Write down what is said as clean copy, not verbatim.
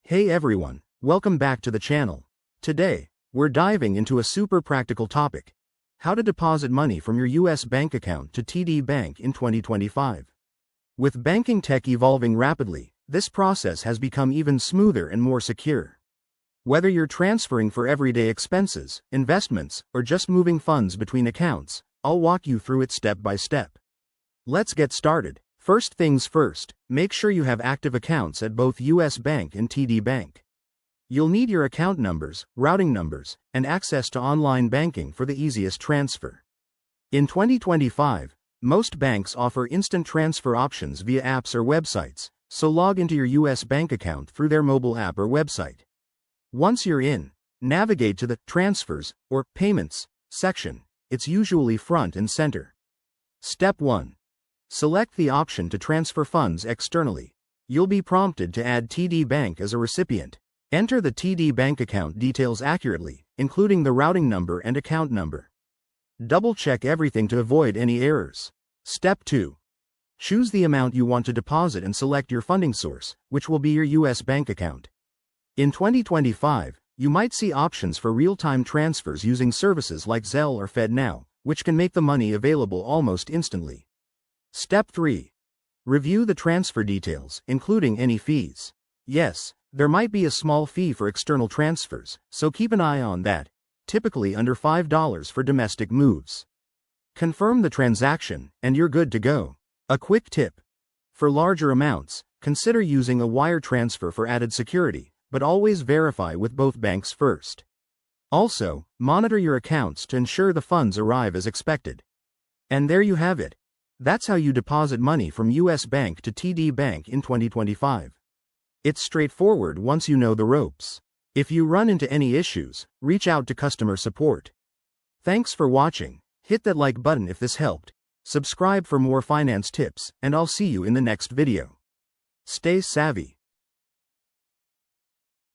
Hey everyone, welcome back to the channel. Today, we're diving into a super practical topic: how to deposit money from your US bank account to TD Bank in 2025. With banking tech evolving rapidly, this process has become even smoother and more secure. Whether you're transferring for everyday expenses, investments, or just moving funds between accounts, I'll walk you through it step by step. Let's get started. First things first, make sure you have active accounts at both US Bank and TD Bank. You'll need your account numbers, routing numbers, and access to online banking for the easiest transfer. In 2025, most banks offer instant transfer options via apps or websites, so log into your US Bank account through their mobile app or website. Once you're in, navigate to the Transfers or Payments section. It's usually front and center. Step 1. Select the option to transfer funds externally. You'll be prompted to add TD Bank as a recipient. Enter the TD Bank account details accurately, including the routing number and account number. Double-check everything to avoid any errors. Step 2. Choose the amount you want to deposit and select your funding source, which will be your US bank account. In 2025, you might see options for real-time transfers using services like Zelle or FedNow, which can make the money available almost instantly. Step 3. Review the transfer details, including any fees. Yes, there might be a small fee for external transfers, so keep an eye on that, typically under $5 for domestic moves. Confirm the transaction, and you're good to go. A quick tip: for larger amounts, consider using a wire transfer for added security, but always verify with both banks first. Also, monitor your accounts to ensure the funds arrive as expected. And there you have it. That's how you deposit money from US Bank to TD Bank in 2025. It's straightforward once you know the ropes. If you run into any issues, reach out to customer support. Thanks for watching. Hit that like button if this helped. Subscribe for more finance tips, and I'll see you in the next video. Stay savvy.